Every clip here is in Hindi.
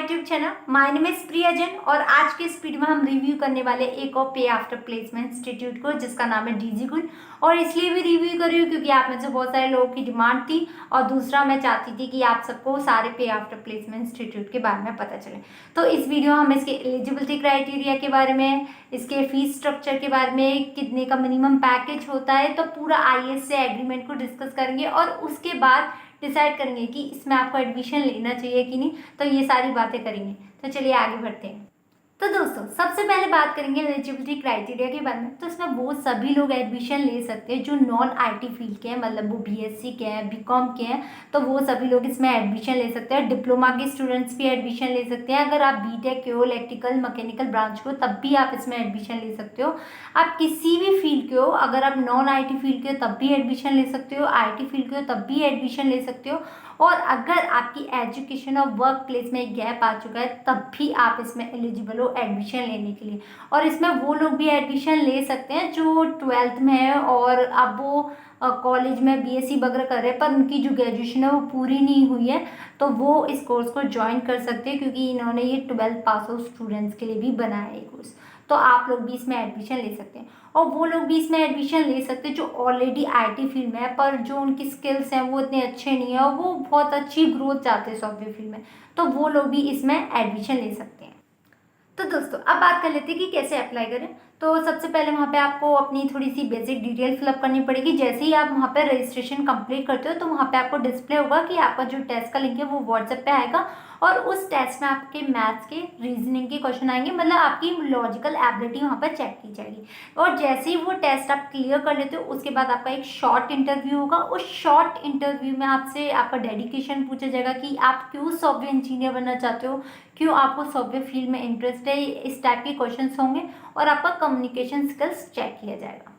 YouTube channel. My name is Priya Jain और आज के इस वीडियो में हम रिव्यू करने वाले एक और पे आफ्टर प्लेसमेंट इंस्टीट्यूट को जिसका नाम है डीजी गुड। और इसलिए भी रिव्यू कर रही हूँ क्योंकि आप में से बहुत सारे लोगों की डिमांड थी और दूसरा मैं चाहती थी कि आप सबको सारे पे आफ्टर प्लेसमेंट इंस्टीट्यूट के बारे में पता चले। तो इस वीडियो में हम इसके एलिजिबिलिटी क्राइटेरिया के बारे में, इसके फीस स्ट्रक्चर के बारे में, कितने का मिनिमम पैकेज होता है, तो पूरा आईएएस से एग्रीमेंट को डिस्कस करेंगे और उसके बाद डिसाइड करेंगे कि इसमें आपको एडमिशन लेना चाहिए कि नहीं। तो ये सारी बातें करेंगे। तो चलिए आगे बढ़ते हैं। तो दोस्तों सबसे पहले बात करेंगे एलिजिबिलिटी क्राइटेरिया के बारे में। तो इसमें वो सभी लोग एडमिशन ले सकते हैं जो नॉन आईटी फील्ड के हैं, मतलब वो बीएससी के हैं, बीकॉम के हैं, तो वो सभी लोग इसमें एडमिशन ले सकते हैं। डिप्लोमा के स्टूडेंट्स भी एडमिशन ले सकते हैं। अगर आप बीटेक के हो, इलेक्ट्रिकल मैकेनिकल ब्रांच को, तब भी आप इसमें एडमिशन ले सकते हो। आप किसी भी फील्ड के हो, अगर आप नॉन आईटी फील्ड के हो तब भी एडमिशन ले सकते हो, आईटी फील्ड के हो तब भी एडमिशन ले सकते हो। और अगर आपकी एजुकेशन और वर्क प्लेस में एक गैप आ चुका है तब भी आप इसमें एलिजिबल हो एडमिशन लेने के लिए। और इसमें वो लोग भी एडमिशन ले सकते हैं जो 12th में है और अब वो कॉलेज में बीएससी वगैरह कर रहे हैं पर उनकी जो ग्रेजुएशन है वो पूरी नहीं हुई है, तो वो इस कोर्स को ज्वाइन कर सकते हैं क्योंकि इन्होंने ये 12th पास आउट स्टूडेंट्स के लिए भी बनाया है कोर्स। तो आप लोग भी इसमें एडमिशन ले सकते हैं। और वो लोग भी इसमें एडमिशन ले सकते हैं जो ऑलरेडी आईटी फील्ड में है पर जो उनकी स्किल्स हैं वो इतने अच्छे नहीं है और वो बहुत अच्छी ग्रोथ चाहते हैं सॉफ्टवेयर फील्ड में, तो वो लोग भी इसमें एडमिशन ले सकते हैं। तो दोस्तों अब बात कर लेते हैं कि कैसे अप्लाई करें। तो सबसे पहले वहाँ पे आपको अपनी थोड़ी सी बेसिक डिटेल फिलअप करनी पड़ेगी। जैसे ही आप वहाँ पे रजिस्ट्रेशन कंप्लीट करते हो तो वहाँ पे आपको डिस्प्ले होगा कि आपका जो टेस्ट का लिंक है वो व्हाट्सएप पे आएगा और उस टेस्ट में आपके मैथ्स के रीजनिंग के क्वेश्चन आएंगे, मतलब आपकी लॉजिकल एबिलिटी वहाँ पर चेक की जाएगी। और जैसे ही वो टेस्ट आप क्लियर कर लेते हो उसके बाद आपका एक शॉर्ट इंटरव्यू होगा। उस शॉर्ट इंटरव्यू में आपसे आपका डेडिकेशन पूछा जाएगा कि आप क्यों सॉफ्टवेयर इंजीनियर बनना चाहते हो, क्यों आपको सॉफ्टवेयर फील्ड में इंटरेस्ट है, इस टाइप के क्वेश्चंस होंगे और आपका कम्युनिकेशन स्किल्स चेक किया जाएगा।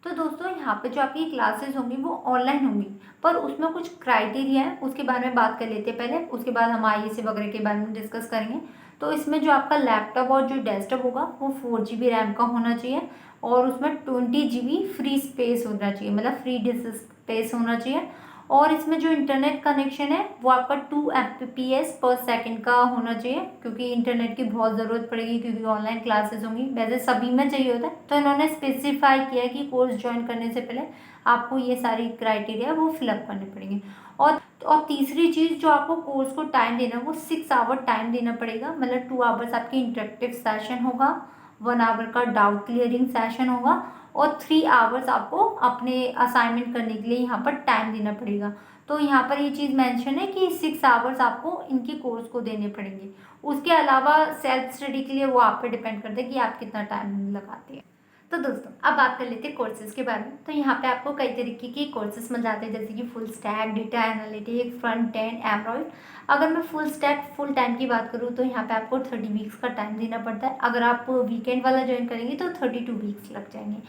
तो दोस्तों यहाँ पे जो आपकी क्लासेस होंगी वो ऑनलाइन होंगी पर उसमें कुछ क्राइटेरिया है, उसके बारे में बात कर लेते हैं पहले, उसके बाद हम आईएएस वगैरह के बारे में डिस्कस करेंगे। तो इसमें जो आपका लैपटॉप और जो डेस्कटॉप होगा वो 4 GB रैम का होना चाहिए और उसमें 20 GB फ्री स्पेस होना चाहिए, मतलब फ्री डिस्क स्पेस होना चाहिए। और इसमें जो इंटरनेट कनेक्शन है वो आपका 2 Mbps पर सेकंड का होना चाहिए क्योंकि इंटरनेट की बहुत ज़रूरत पड़ेगी क्योंकि ऑनलाइन क्लासेस होंगी। वैसे सभी में चाहिए होता है, तो इन्होंने स्पेसिफाई किया है कि कोर्स ज्वाइन करने से पहले आपको ये सारी क्राइटेरिया वो फिलअप करने पड़ेंगे। और तीसरी चीज़ जो आपको कोर्स को टाइम देना है वो 6 आवर टाइम देना पड़ेगा, मतलब 2 आवर्स आपकी इंटरेक्टिव सेशन होगा, 1 आवर का डाउट क्लियरिंग सेशन होगा और 3 आवर्स आपको अपने असाइनमेंट करने के लिए यहाँ पर टाइम देना पड़ेगा। तो यहाँ पर ये चीज़ मेंशन है कि 6 आवर्स आपको इनके कोर्स को देने पड़ेंगे। उसके अलावा सेल्फ स्टडी के लिए वो आप पे डिपेंड करता है कि आप कितना टाइम लगाते हैं। तो दोस्तों अब बात कर लेते हैं कोर्सेज के बारे में। तो यहाँ पे आपको कई तरीके के कोर्सेज मिल जाते हैं जैसे कि full stack, data analytic, front end, Android. अगर मैं फुल स्टैक फुल टाइम की बात करूँ तो यहाँ पे आपको 30 वीक्स का टाइम देना पड़ता है। अगर आप वीकेंड वाला ज्वाइन करेंगे तो 32 वीक्स लग जाएंगे।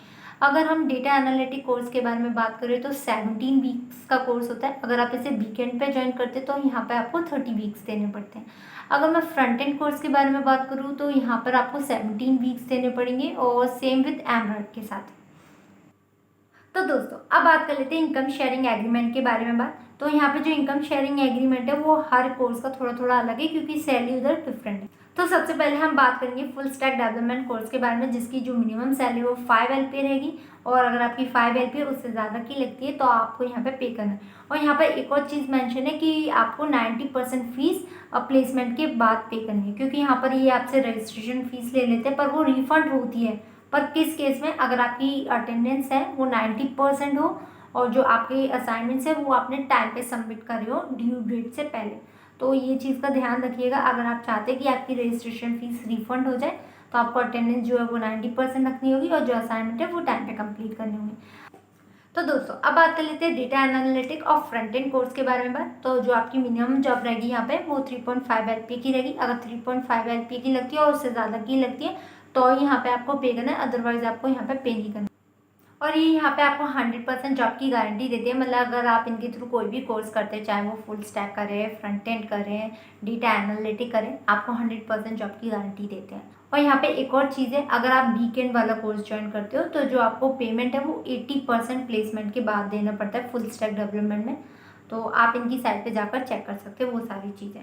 अगर हम डेटा एनालिटिक कोर्स के बारे में बात करें तो 17 वीक्स का कोर्स होता है। अगर आप इसे वीकेंड पे ज्वाइन करते हैं तो यहाँ पे आपको 30 वीक्स देने पड़ते हैं। अगर मैं फ्रंट एंड कोर्स के बारे में बात करूँ तो यहाँ पर आपको 17 वीक्स देने पड़ेंगे और सेम विद एंड्रॉइड के साथ। तो दोस्तों अब बात कर लेते हैं इनकम शेयरिंग एग्रीमेंट के बारे में बात। तो यहाँ पे जो इनकम शेयरिंग एग्रीमेंट है वो हर कोर्स का थोड़ा थोड़ा अलग है क्योंकि सैलरी उधर डिफरेंट है। तो सबसे पहले हम बात करेंगे फुल स्टैक डेवलपमेंट कोर्स के बारे में जिसकी जो मिनिमम सैलरी वो 5 LPA रहेगी और अगर आपकी 5 LPA उससे ज़्यादा की लगती है तो आपको यहाँ पे करना है। और यहाँ पर एक और चीज़ मेंशन है कि आपको 90% फीस प्लेसमेंट के बाद पे करनी है क्योंकि यहाँ पर ये आपसे रजिस्ट्रेशन फीस ले लेते हैं पर वो रिफंड होती है। पर किस केस में, अगर आपकी अटेंडेंस है वो 90% हो और जो आपके असाइनमेंट्स है वो आपने टाइम पे सबमिट कर रहे हो ड्यू डेट से पहले। तो ये चीज़ का ध्यान रखिएगा। अगर आप चाहते हैं कि आपकी रजिस्ट्रेशन फीस रिफंड हो जाए तो आपको अटेंडेंस जो है वो 90% रखनी होगी और जो असाइनमेंट है वो टाइम पे कंप्लीट करनी होगी। तो दोस्तों अब बात कर लेते हैं डेटा एनालिटिक और फ्रंट एंड कोर्स के बारे में बात। तो जो आपकी मिनिमम जॉब रहेगी यहाँ पे वो 3.5 LPA की रहेगी। अगर 3.5 LPA की लगती है और उससे ज़्यादा की लगती है तो यहाँ पे आपको पे करना है, अदरवाइज आपको यहाँ पे पे नहीं करना। और ये यहाँ पे आपको 100% जॉब की गारंटी देते हैं, मतलब अगर आप इनके थ्रू कोई भी कोर्स करते हैं चाहे वो फुल स्टैक करें, फ्रंट एंड करें, डेटा एनालिटिक करें, आपको 100% जॉब की गारंटी देते हैं। और यहाँ पे एक और चीज़ है, अगर आप वीकेंड वाला कोर्स ज्वाइन करते हो तो जो आपको पेमेंट है वो 80% प्लेसमेंट के बाद देना पड़ता है फुल स्टैक डेवलपमेंट में। तो आप इनकी साइट पे जाकर चेक कर सकते हो वो सारी चीज़ें।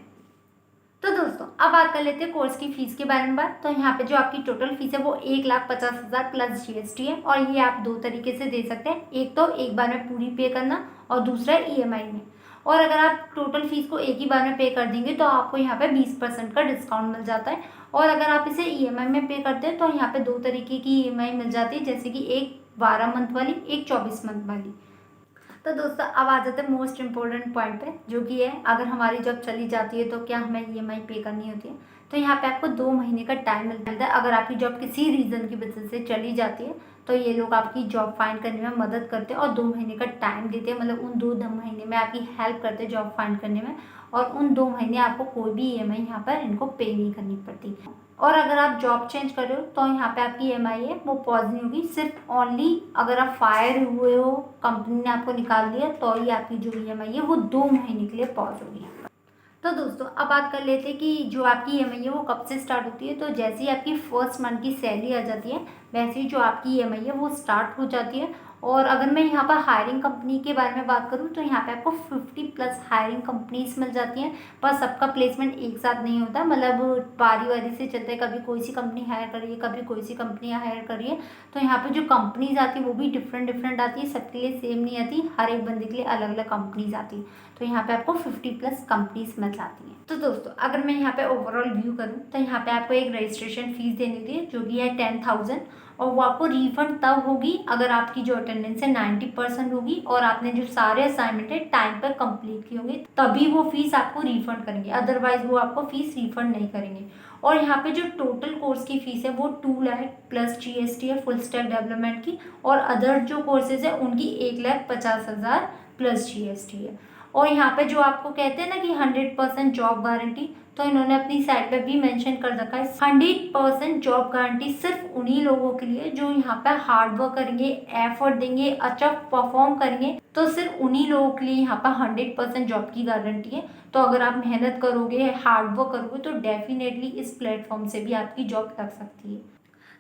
तो दोस्तों अब बात कर लेते हैं कोर्स की फीस के बारे में बात। तो यहाँ पे जो आपकी टोटल फीस है वो 1,50,000 प्लस जीएसटी है और ये आप दो तरीके से दे सकते हैं, एक तो एक बार में पूरी पे करना और दूसरा ईएमआई में। और अगर आप टोटल फीस को एक ही बार में पे कर देंगे तो आपको यहाँ पे 20% का डिस्काउंट मिल जाता है। और अगर आप इसे ईएमआई में पे करते हैं तो यहाँ पे दो तरीके की ईएमआई मिल जाती है, जैसे कि एक 12 मंथ वाली, एक 24 मंथ वाली। तो दोस्तों अब आ जाते हैं मोस्ट इम्पोर्टेंट पॉइंट पे, जो कि है अगर हमारी जॉब चली जाती है तो क्या हमें ईएमआई पे करनी होती है। तो यहाँ पे आपको 2 महीने का टाइम मिलता है। अगर आपकी जॉब किसी रीज़न की वजह से चली जाती है तो ये लोग आपकी जॉब फाइंड करने में मदद करते हैं और 2 महीने का टाइम देते हैं, मतलब उन 2 महीने में आपकी हेल्प करते हैं जॉब फाइंड करने में। और उन 2 महीने आपको कोई भी ईएमआई यहाँ पर इनको पे नहीं करनी पड़ती। और अगर आप जॉब चेंज कर रहे हो तो यहाँ पे आपकी ईएमआई है वो पॉज नहीं होगी, सिर्फ ओनली अगर आप फायर हुए हो, कंपनी ने आपको निकाल दिया, तो ही आपकी जो ईएमआई है वो 2 महीने के लिए पॉज होगी। तो दोस्तों अब बात कर लेते हैं कि जो आपकी ईएमआई है वो कब से स्टार्ट होती है। तो जैसे ही आपकी फर्स्ट मंथ की सैलरी आ जाती है वैसे ही जो आपकी ईएमआई है वो स्टार्ट हो जाती है। और अगर मैं यहाँ पर हायरिंग कंपनी के बारे में बात करूँ तो यहाँ पे आपको 50 प्लस हायरिंग कंपनीज मिल जाती हैं, पर सबका प्लेसमेंट एक साथ नहीं होता, मतलब बारी बारी से चलता है, कभी कोई सी कंपनी हायर कर रही है, कभी कोई सी कंपनी हायर कर रही है। तो यहाँ पे जो कंपनीज आती है वो भी डिफरेंट आती है, सबके लिए सेम नहीं आती, हर एक बंदे के लिए अलग अलग कंपनीज आती है। तो यहाँ पे आपको 50 प्लस कंपनीज मिल जाती हैं। तो दोस्तों अगर मैं यहाँ पे ओवरऑल व्यू करूँ तो यहाँ पे आपको एक रजिस्ट्रेशन फीस देनी होती है जो कि है 10,000, और वो आपको रिफंड तब होगी अगर आपकी जो अटेंडेंस है 90% होगी और आपने जो सारे असाइनमेंट है टाइम पर कंप्लीट किए होंगे, तभी वो फीस आपको रिफंड करेंगे, अदरवाइज वो आपको फीस रिफंड नहीं करेंगे। और यहाँ पे जो टोटल कोर्स की फीस है वो 2 लाख प्लस जीएसटी है फुल स्टैक डेवलपमेंट की, और अदर जो कोर्सेज है उनकी 1,50,000 प्लस जीएसटी है। और यहाँ पे जो आपको कहते हैं ना कि 100% जॉब गारंटी, तो इन्होंने अपनी साइट पे भी मेंशन कर रखा है 100% जॉब गारंटी सिर्फ उन्हीं लोगों के लिए जो यहाँ पे हार्ड वर्क करेंगे, एफर्ट देंगे, अच्छा परफॉर्म करेंगे, तो सिर्फ उन्हीं लोगों के लिए यहाँ पर 100% जॉब की गारंटी है। तो अगर आप मेहनत करोगे, हार्ड वर्क करोगे तो डेफिनेटली इस प्लेटफॉर्म से भी आपकी जॉब लग सकती है।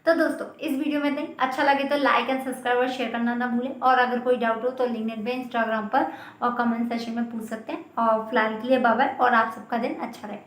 तो दोस्तों इस वीडियो में नहीं अच्छा लगे तो लाइक एंड सब्सक्राइब और शेयर करना ना भूलें, और अगर कोई डाउट हो तो लिंक्डइन पे, इंस्टाग्राम पर और कमेंट सेक्शन में पूछ सकते हैं। और फिलहाल के लिए बाय बाय, और आप सबका दिन अच्छा रहे।